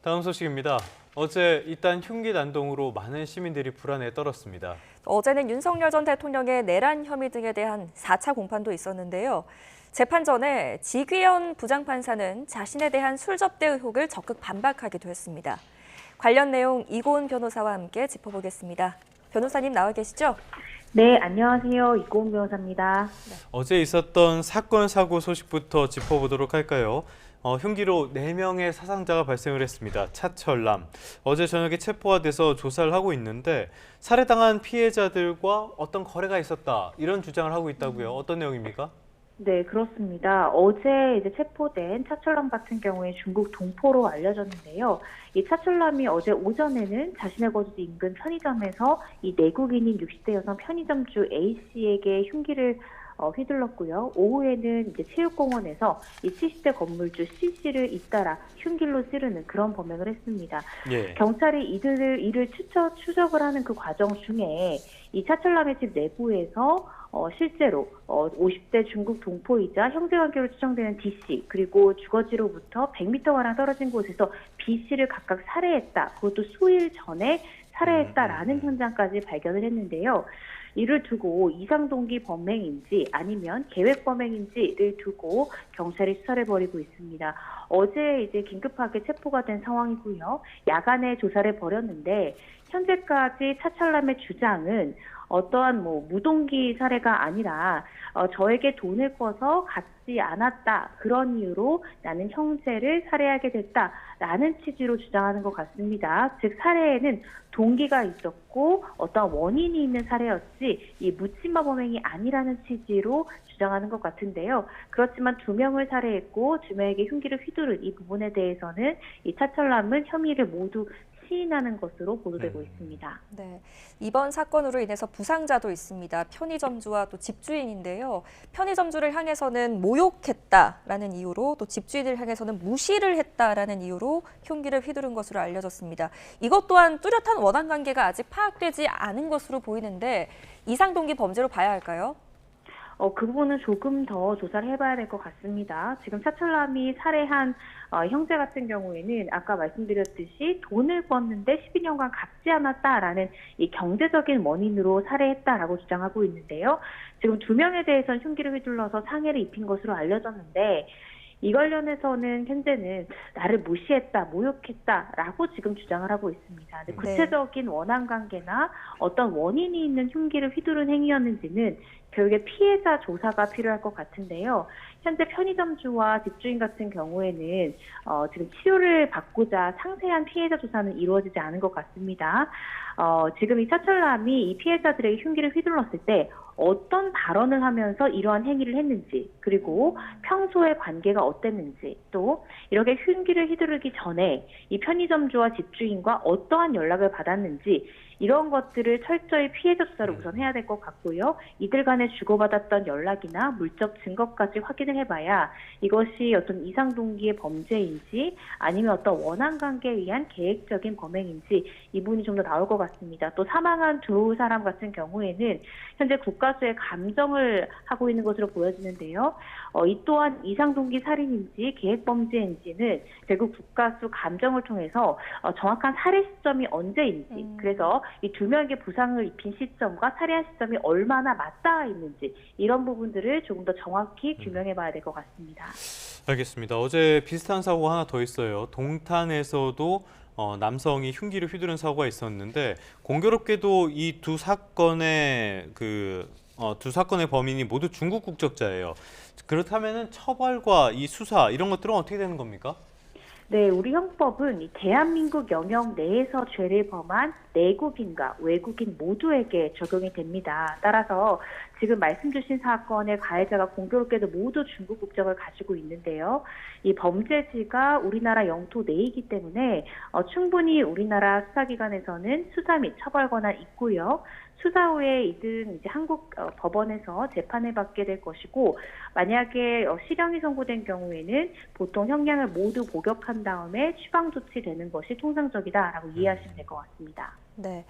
Speaker 1: 다음 소식입니다. 어제 잇단 흉기 난동으로 많은 시민들이 불안에 떨었습니다.
Speaker 2: 어제는 윤석열 전 대통령의 내란 혐의 등에 대한 4차 공판도 있었는데요. 재판 전에 지귀현 부장판사는 자신에 대한 술접대 의혹을 적극 반박하기도 했습니다. 관련 내용 이고은 변호사와 함께 짚어보겠습니다. 변호사님 나와 계시죠?
Speaker 18: 네, 안녕하세요. 이고은 변호사입니다.
Speaker 1: 어제 있었던 사건, 사고 소식부터 짚어보도록 할까요? 흉기로 4명의 사상자가 발생을 했습니다. 차철남. 어제 저녁에 체포가 돼서 조사를 하고 있는데 살해당한 피해자들과 어떤 거래가 있었다. 이런 주장을 하고 있다고요. 어떤 내용입니까?
Speaker 18: 네, 그렇습니다. 어제 이제 체포된 차철남 같은 경우에 중국 동포로 알려졌는데요. 이 차철남이 어제 오전에는 자신의 거주지 인근 편의점에서 이 내국인인 60대 여성 편의점주 A씨에게 흉기를 휘둘렀고요. 오후에는 이제 체육공원에서 이 70대 건물주 C씨를 잇따라 흉기로 찌르는 그런 범행을 했습니다.
Speaker 1: 예.
Speaker 18: 경찰이 이를 추적을 하는 그 과정 중에 이 차철남의 집 내부에서 실제로 50대 중국 동포이자 형제관계로 추정되는 D씨 그리고 주거지로부터 100m가량 떨어진 곳에서 B씨를 각각 살해했다. 그것도 수일 전에 살해했다라는 현장까지 발견을 했는데요. 이를 두고 이상동기 범행인지 아니면 계획 범행인지를 두고 경찰이 수사를 벌이고 있습니다. 어제 이제 긴급하게 체포가 된 상황이고요. 야간에 조사를 벌였는데 현재까지 차철남의 주장은 어떠한 무동기 살해가 아니라 저에게 돈을 꿔서 갖지 않았다. 그런 이유로 나는 형제를 살해하게 됐다라는 취지로 주장하는 것 같습니다. 즉 살해에는 동기가 있었고 어떤 원인이 있는 살해였지 이 묻지마 범행이 아니라는 취지로 주장하는 것 같은데요. 그렇지만 2명을 살해했고 2명에게 흉기를 휘두른 이 부분에 대해서는 이 차철남은 혐의를 모두 시인하는 것으로 보도되고 있습니다.
Speaker 2: 네, 이번 사건으로 인해서 부상자도 있습니다. 편의점주와 또 집주인인데요. 편의점주를 향해서는 모욕했다라는 이유로 또 집주인을 향해서는 무시를 했다라는 이유로 흉기를 휘두른 것으로 알려졌습니다. 이것 또한 뚜렷한 원한 관계가 아직 파악되지 않은 것으로 보이는데 이상동기 범죄로 봐야 할까요?
Speaker 18: 그 부분은 조금 더 조사를 해봐야 될 것 같습니다. 지금 차철남이 살해한 형제 같은 경우에는 아까 말씀드렸듯이 돈을 벌었는데 12년간 갚지 않았다라는 이 경제적인 원인으로 살해했다라고 주장하고 있는데요. 지금 2명에 대해서는 흉기를 휘둘러서 상해를 입힌 것으로 알려졌는데 이 관련해서는 현재는 나를 무시했다, 모욕했다라고 지금 주장을 하고 있습니다. 근데 구체적인 원한 관계나 어떤 원인이 있는 흉기를 휘두른 행위였는지는 결국에 피해자 조사가 필요할 것 같은데요. 현재 편의점주와 집주인 같은 경우에는 지금 치료를 받고자 상세한 피해자 조사는 이루어지지 않은 것 같습니다. 지금 이 차철남이 이 피해자들에게 흉기를 휘둘렀을 때 어떤 발언을 하면서 이러한 행위를 했는지, 그리고 평소의 관계가 어땠는지, 또 이렇게 흉기를 휘두르기 전에 이 편의점주와 집주인과 어떠한 연락을 받았는지 이런 것들을 철저히 피해자 조사를 우선 해야 될 것 같고요. 이들 간에 주고받았던 연락이나 물적 증거까지 확인을 해봐야 이것이 어떤 이상 동기의 범죄인지 아니면 어떤 원한 관계에 의한 계획적인 범행인지 이 부분이 좀 더 나올 것 같습니다. 또 사망한 두 사람 같은 경우에는 현재 국가수의 감정을 하고 있는 것으로 보여지는데요. 이 또한 이상 동기 살인인지 계획 범죄인지는 결국 국가수 감정을 통해서 정확한 살해 시점이 언제인지, 그래서 이 2명에게 부상을 입힌 시점과 살해한 시점이 얼마나 맞닿아 있는지 이런 부분들을 조금 더 정확히 규명해 봐야 될 것 같습니다.
Speaker 1: 알겠습니다. 어제 비슷한 사고가 하나 더 있어요. 동탄에서도 남성이 흉기를 휘두른 사고가 있었는데 공교롭게도 이 두 사건의 두 사건의 범인이 모두 중국 국적자예요. 그렇다면은 처벌과 이 수사 이런 것들은 어떻게 되는 겁니까?
Speaker 18: 네, 우리 형법은 이 대한민국 영역 내에서 죄를 범한 내국인과 외국인 모두에게 적용이 됩니다. 따라서 지금 말씀 주신 사건의 가해자가 공교롭게도 모두 중국 국적을 가지고 있는데요. 이 범죄지가 우리나라 영토 내이기 때문에 충분히 우리나라 수사기관에서는 수사 및 처벌 권한 있고요. 수사 후에 이들은 이제 한국 법원에서 재판을 받게 될 것이고, 만약에 실형이 선고된 경우에는 보통 형량을 모두 복역한 다음에 추방 조치되는 것이 통상적이다라고 이해하시면 될 것 같습니다.
Speaker 2: 네.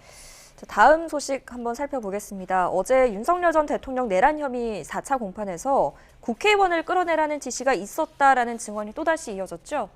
Speaker 2: 자, 다음 소식 한번 살펴보겠습니다. 어제 윤석열 전 대통령 내란 혐의 4차 공판에서 국회의원을 끌어내라는 지시가 있었다라는 증언이 또다시 이어졌죠?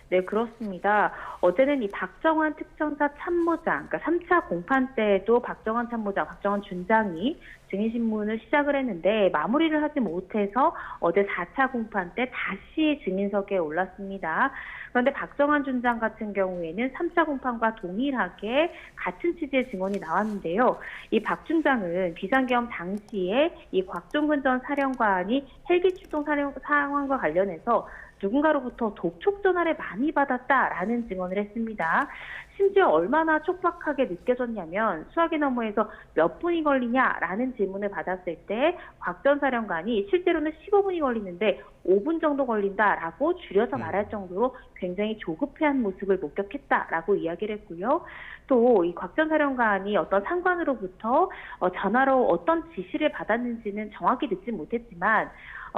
Speaker 18: 네, 그렇습니다. 어제는 이 박정환 특전사 참모장, 그러니까 3차 공판 때에도 박정환 참모장, 박정환 준장이 증인신문을 시작을 했는데 마무리를 하지 못해서 어제 4차 공판 때 다시 증인석에 올랐습니다. 그런데 박정환 준장 같은 경우에는 3차 공판과 동일하게 같은 취지의 증언이 나왔는데요. 이 박 준장은 비상계엄 당시에 이 곽종근 전 사령관이 헬기 출동 상황과 관련해서 누군가로부터 독촉 전화를 많이 받았다라는 증언을 했습니다. 심지어 얼마나 촉박하게 느껴졌냐면 수화기 너머에서 몇 분이 걸리냐라는 질문을 받았을 때 곽 전 사령관이 실제로는 15분이 걸리는데 5분 정도 걸린다라고 줄여서 말할 정도로 굉장히 조급해한 모습을 목격했다라고 이야기를 했고요. 또 이 곽 전 사령관이 어떤 상관으로부터 전화로 어떤 지시를 받았는지는 정확히 듣지 못했지만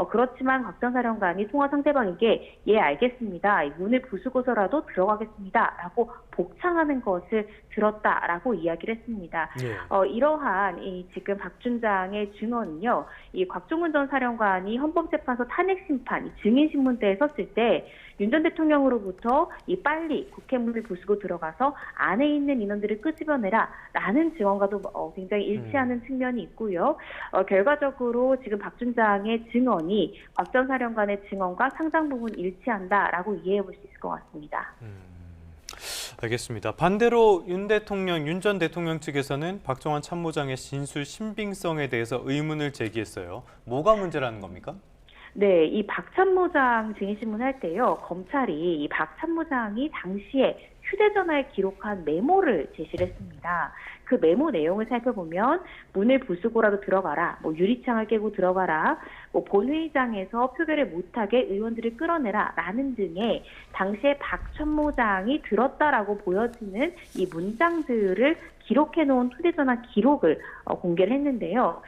Speaker 18: 그렇지만 곽 전 사령관이 통화 상대방에게 예 알겠습니다. 문을 부수고서라도 들어가겠습니다. 라고 복창하는 것을 들었다라고 이야기를 했습니다. 이러한 이 지금 박 준장의 증언은요. 이 곽종근 전 사령관이 헌법재판소 탄핵심판 증인신문대에 섰을 때 윤 전 대통령으로부터 이 빨리 국회 문을 부수고 들어가서 안에 있는 인원들을 끄집어내라라는 증언과도 굉장히 일치하는 측면이 있고요. 결과적으로 지금 박 준장의 증언이 곽 전 사령관의 증언과 상당 부분 일치한다라고 이해해 볼 수 있을 것 같습니다.
Speaker 1: 알겠습니다. 반대로 윤 전 대통령 측에서는 박정환 참모장의 진술 신빙성에 대해서 의문을 제기했어요. 뭐가 문제라는 겁니까?
Speaker 18: 네, 이 박 참모장 증인신문 할 때요, 검찰이 이 박 참모장이 당시에 휴대전화에 기록한 메모를 제시를 했습니다. 그 메모 내용을 살펴보면 문을 부수고라도 들어가라, 유리창을 깨고 들어가라, 본회의장에서 표결을 못하게 의원들을 끌어내라 라는 등의 당시에 박 참모장이 들었다라고 보여지는 이 문장들을 기록해놓은 휴대전화 기록을 공개를 했는데요.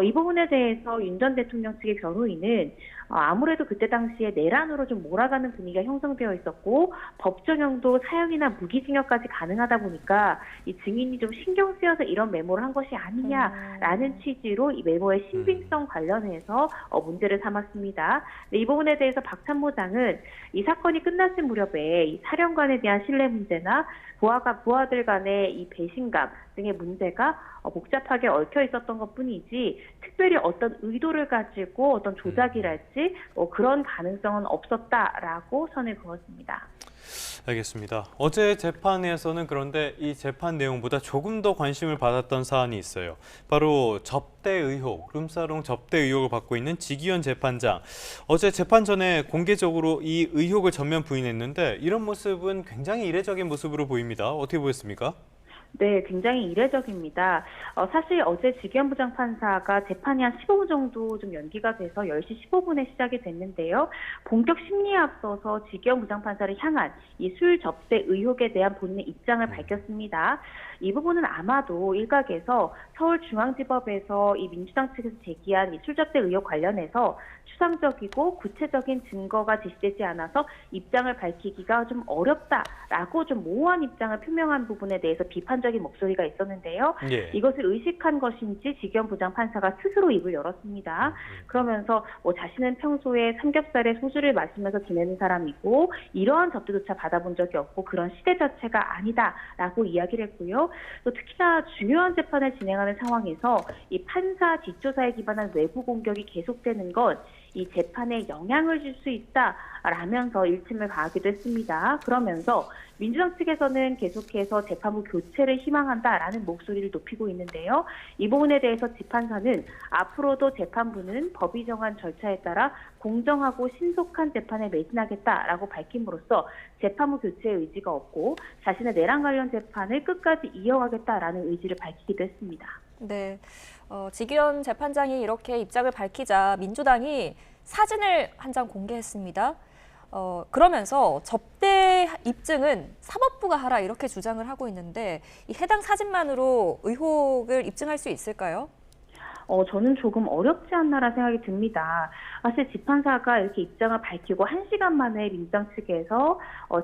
Speaker 18: 이 부분에 대해서 윤 전 대통령 측의 변호인은 아무래도 그때 당시에 내란으로 좀 몰아가는 분위기가 형성되어 있었고 법정형도 사형이나 무기징역까지 가능하다 보니까 이 증인이 좀 신경 쓰여서 이런 메모를 한 것이 아니냐라는 취지로 이 메모의 신빙성 관련해서 문제를 삼았습니다. 이 부분에 대해서 박 참모장은 이 사건이 끝났을 무렵에 이 사령관에 대한 신뢰 문제나 부하들 간의 이 배신감 등의 문제가 복잡하게 얽혀 있었던 것뿐이지 특별히 어떤 의도를 가지고 어떤 조작이랄지 그런 가능성은 없었다라고 선을 그었습니다.
Speaker 1: 알겠습니다. 어제 재판에서는 그런데 이 재판 내용보다 조금 더 관심을 받았던 사안이 있어요. 바로 접대 의혹, 룸사롱 접대 의혹을 받고 있는 지기현 재판장. 어제 재판 전에 공개적으로 이 의혹을 전면 부인했는데 이런 모습은 굉장히 이례적인 모습으로 보입니다. 어떻게 보였습니까?
Speaker 18: 네, 굉장히 이례적입니다. 사실 어제 지기현 부장판사가 재판이 한 15분 정도 좀 연기가 돼서 10시 15분에 시작이 됐는데요. 본격 심리에 앞서서 지기현 부장판사를 향한 이 술 접대 의혹에 대한 본인의 입장을 밝혔습니다. 이 부분은 아마도 일각에서 서울중앙지법에서 이 민주당 측에서 제기한 이 술 접대 의혹 관련해서 추상적이고 구체적인 증거가 제시되지 않아서 입장을 밝히기가 좀 어렵다라고 좀 모호한 입장을 표명한 부분에 대해서 비판적인 목소리가 있었는데요. 이것을 의식한 것인지 지기현 부장판사가 스스로 입을 열었습니다. 그러면서 자신은 평소에 삼겹살에 소주를 마시면서 지내는 사람이고 이러한 접대조차 받아본 적이 없고 그런 시대 자체가 아니다라고 이야기를 했고요. 또 특히나 중요한 재판을 진행하는 상황에서 이 판사 뒷조사에 기반한 외부 공격이 계속되는 건 이 재판에 영향을 줄 수 있다라면서 일침을 가하기도 했습니다. 그러면서 민주당 측에서는 계속해서 재판부 교체를 희망한다라는 목소리를 높이고 있는데요. 이 부분에 대해서 재판사는 앞으로도 재판부는 법이 정한 절차에 따라 공정하고 신속한 재판에 매진하겠다라고 밝힘으로써 재판부 교체의 의지가 없고 자신의 내란 관련 재판을 끝까지 이어가겠다라는 의지를 밝히기도 했습니다.
Speaker 2: 네, 지기현 재판장이 이렇게 입장을 밝히자 민주당이 사진을 한 장 공개했습니다. 그러면서 접대 입증은 사법부가 하라 이렇게 주장을 하고 있는데 이 해당 사진만으로 의혹을 입증할 수 있을까요?
Speaker 18: 저는 조금 어렵지 않나라는 생각이 듭니다. 사실 재판사가 이렇게 입장을 밝히고 1시간 만에 민주당 측에서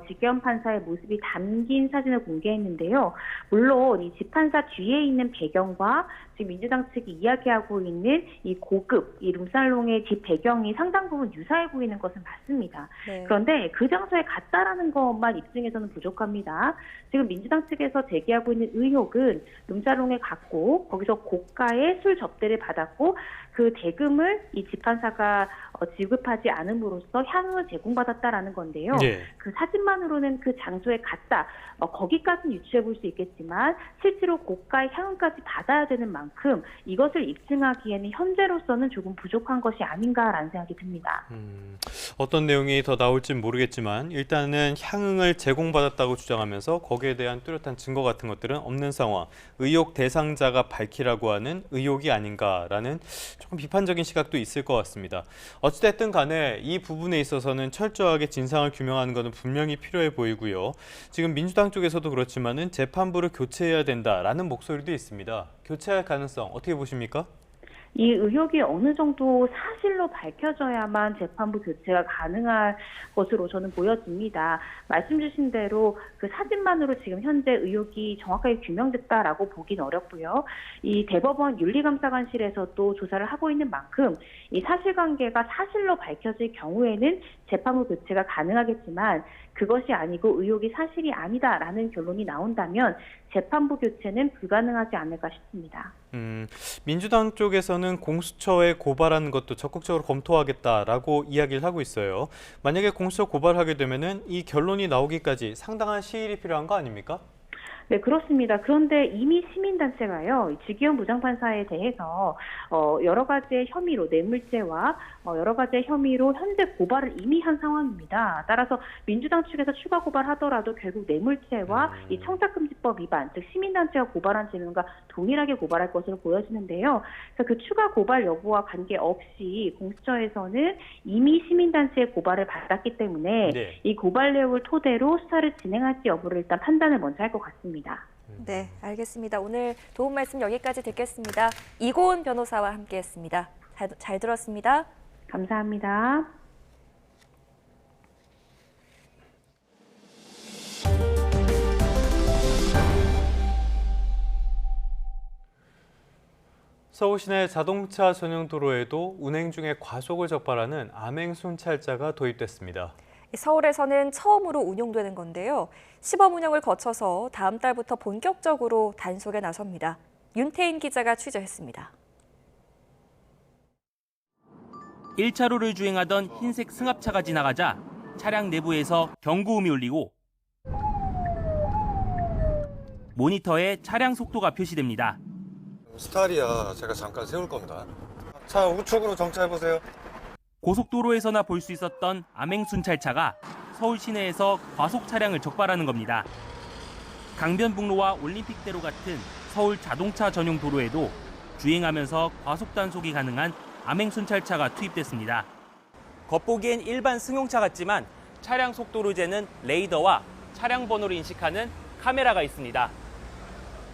Speaker 18: 지기현 판사의 모습이 담긴 사진을 공개했는데요. 물론 이 재판사 뒤에 있는 배경과 지금 민주당 측이 이야기하고 있는 이 고급, 이 룸살롱의 뒷 배경이 상당 부분 유사해 보이는 것은 맞습니다. 네. 그런데 그 장소에 갔다라는 것만 입증해서는 부족합니다. 지금 민주당 측에서 제기하고 있는 의혹은 룸살롱에 갔고 거기서 고가의 술 접대를 받았고 그 대금을 이 재판사가 지급하지 않음으로써 향응을 제공받았다라는 건데요. 그 사진만으로는 그 장소에 갔다, 거기까지는 유추해 볼 수 있겠지만 실제로 고가의 향응까지 받아야 되는 만큼 이것을 입증하기에는 현재로서는 조금 부족한 것이 아닌가라는 생각이 듭니다.
Speaker 1: 어떤 내용이 더 나올지는 모르겠지만 일단은 향응을 제공받았다고 주장하면서 거기에 대한 뚜렷한 증거 같은 것들은 없는 상황, 의혹 대상자가 밝히라고 하는 의혹이 아닌가라는 조금 비판적인 시각도 있을 것 같습니다. 어찌됐든 간에 이 부분에 있어서는 철저하게 진상을 규명하는 것은 분명히 필요해 보이고요. 지금 민주당 쪽에서도 그렇지만은 재판부를 교체해야 된다라는 목소리도 있습니다. 교체할 가능성 어떻게 보십니까?
Speaker 18: 이 의혹이 어느 정도 사실로 밝혀져야만 재판부 교체가 가능할 것으로 저는 보여집니다. 말씀 주신 대로 그 사진만으로 지금 현재 의혹이 정확하게 규명됐다라고 보긴 어렵고요. 이 대법원 윤리감사관실에서도 조사를 하고 있는 만큼 이 사실관계가 사실로 밝혀질 경우에는 재판부 교체가 가능하겠지만 그것이 아니고 의혹이 사실이 아니다라는 결론이 나온다면 재판부 교체는 불가능하지 않을까 싶습니다.
Speaker 1: 민주당 쪽에서는 공수처에 고발하는 것도 적극적으로 검토하겠다라고 이야기를 하고 있어요. 만약에 공수처 고발하게 되면은 이 결론이 나오기까지 상당한 시일이 필요한 거 아닙니까?
Speaker 18: 네, 그렇습니다. 그런데 이미 시민단체가요, 지기현 부장판사에 대해서 여러 가지의 혐의로 뇌물죄와 여러 가지의 혐의로 현재 고발을 이미 한 상황입니다. 따라서 민주당 측에서 추가 고발하더라도 결국 뇌물죄와 이 청탁금지법 위반, 즉 시민단체가 고발한 질문과 동일하게 고발할 것으로 보여지는데요. 그래서 그 추가 고발 여부와 관계없이 공수처에서는 이미 시민단체의 고발을 받았기 때문에 이 고발 내용을 토대로 수사를 진행할지 여부를 일단 판단을 먼저 할 것 같습니다.
Speaker 2: 네, 알겠습니다. 오늘 도움 말씀 여기까지 듣겠습니다. 이고은 변호사와 함께했습니다. 잘 들었습니다.
Speaker 18: 감사합니다.
Speaker 1: 서울 시내 자동차 전용 도로에도 운행 중에 과속을 적발하는 암행 순찰자가 도입됐습니다.
Speaker 2: 서울에서는 처음으로 운용되는 건데요. 시범 운영을 거쳐서 다음 달부터 본격적으로 단속에 나섭니다. 윤태인 기자가 취재했습니다.
Speaker 19: 1차로를 주행하던 흰색 승합차가 지나가자 차량 내부에서 경고음이 울리고 모니터에 차량 속도가 표시됩니다.
Speaker 20: 스타리아 제가 잠깐 세울 겁니다. 차 우측으로 정차해보세요.
Speaker 19: 고속도로에서나 볼 수 있었던 암행순찰차가 서울 시내에서 과속 차량을 적발하는 겁니다. 강변북로와 올림픽대로 같은 서울 자동차 전용 도로에도 주행하면서 과속 단속이 가능한 암행순찰차가 투입됐습니다. 겉보기엔 일반 승용차 같지만 차량 속도를 재는 레이더와 차량 번호를 인식하는 카메라가 있습니다.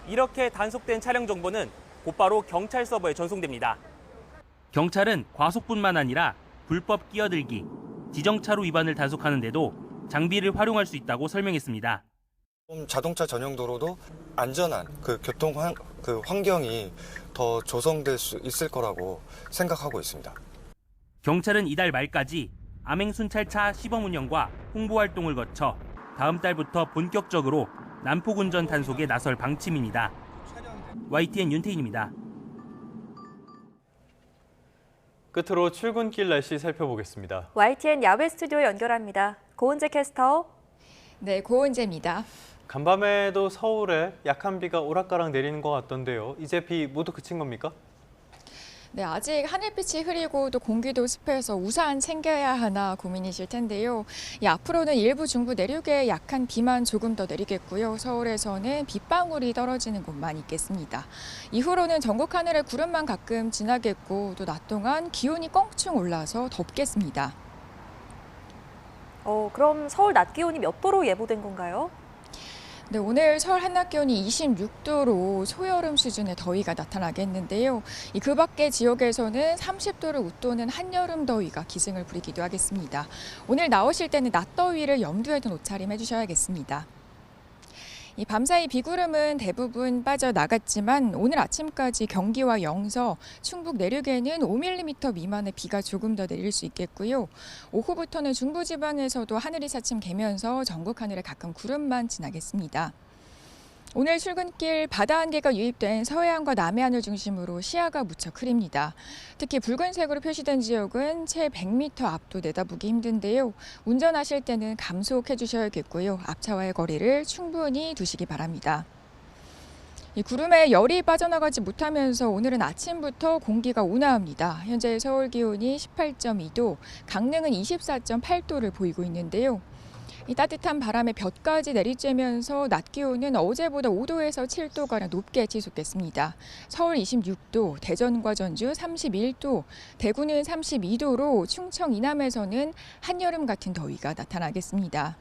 Speaker 19: 이렇게 단속된 차량 정보는 곧바로 경찰 서버에 전송됩니다. 경찰은 과속뿐만 아니라 불법 끼어들기, 지정차로 위반을 단속하는 데도 장비를 활용할 수 있다고 설명했습니다.
Speaker 20: 자동차 전용 도로도 안전한 교통 환경이 더 조성될 수 있을 거라고 생각하고 있습니다.
Speaker 19: 경찰은 이달 말까지 암행순찰차 시범 운영과 홍보 활동을 거쳐 다음 달부터 본격적으로 난폭 운전 단속에 나설 방침입니다. YTN 윤태인입니다.
Speaker 1: 끝으로 출근길 날씨 살펴보겠습니다.
Speaker 2: YTN 야외 스튜디오 연결합니다. 고은재 캐스터.
Speaker 21: 네, 고은재입니다.
Speaker 1: 간밤에도 서울에 약한 비가 오락가락 내리는 것 같던데요. 이제 비 모두 그친 겁니까?
Speaker 21: 네, 아직 하늘빛이 흐리고 또 공기도 습해서 우산 챙겨야 하나 고민이실 텐데요. 앞으로는 일부 중부 내륙에 약한 비만 조금 더 내리겠고요. 서울에서는 빗방울이 떨어지는 곳만 있겠습니다. 이후로는 전국 하늘에 구름만 가끔 지나겠고 또 낮 동안 기온이 껑충 올라서 덥겠습니다.
Speaker 2: 그럼 서울 낮 기온이 몇 도로 예보된 건가요?
Speaker 21: 네, 오늘 서울 한낮 기온이 26도로 소여름 수준의 더위가 나타나겠는데요. 그 밖의 지역에서는 30도를 웃도는 한여름 더위가 기승을 부리기도 하겠습니다. 오늘 나오실 때는 낮더위를 염두에 둔 옷차림 해주셔야겠습니다. 밤사이 비구름은 대부분 빠져나갔지만 오늘 아침까지 경기와 영서, 충북 내륙에는 5mm 미만의 비가 조금 더 내릴 수 있겠고요. 오후부터는 중부지방에서도 하늘이 차츰 개면서 전국 하늘에 가끔 구름만 지나겠습니다. 오늘 출근길 바다 안개가 유입된 서해안과 남해안을 중심으로 시야가 무척 흐립니다. 특히 붉은색으로 표시된 지역은 채 100m 앞도 내다보기 힘든데요. 운전하실 때는 감속해 주셔야겠고요. 앞차와의 거리를 충분히 두시기 바랍니다. 이 구름에 열이 빠져나가지 못하면서 오늘은 아침부터 공기가 온화합니다. 현재 서울 기온이 18.2도, 강릉은 24.8도를 보이고 있는데요. 이 따뜻한 바람에 볕까지 내리쬐면서 낮 기온은 어제보다 5도에서 7도가량 높게 치솟겠습니다. 서울 26도, 대전과 전주 31도, 대구는 32도로 충청 이남에서는 한여름 같은 더위가 나타나겠습니다.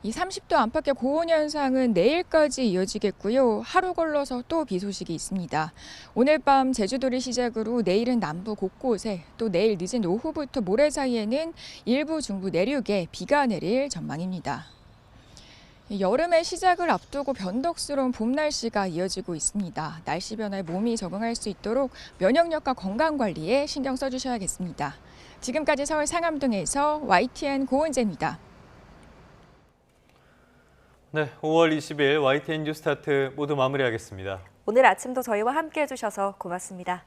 Speaker 21: 이 30도 안팎의 고온 현상은 내일까지 이어지겠고요. 하루 걸러서 또 비 소식이 있습니다. 오늘 밤 제주도를 시작으로 내일은 남부 곳곳에 또 내일 늦은 오후부터 모레 사이에는 일부 중부 내륙에 비가 내릴 전망입니다. 여름의 시작을 앞두고 변덕스러운 봄 날씨가 이어지고 있습니다. 날씨 변화에 몸이 적응할 수 있도록 면역력과 건강 관리에 신경 써주셔야겠습니다. 지금까지 서울 상암동에서 YTN 고은재입니다.
Speaker 1: 네, 5월 20일 YTN 뉴스타트 모두 마무리하겠습니다.
Speaker 2: 오늘 아침도 저희와 함께해 주셔서 고맙습니다.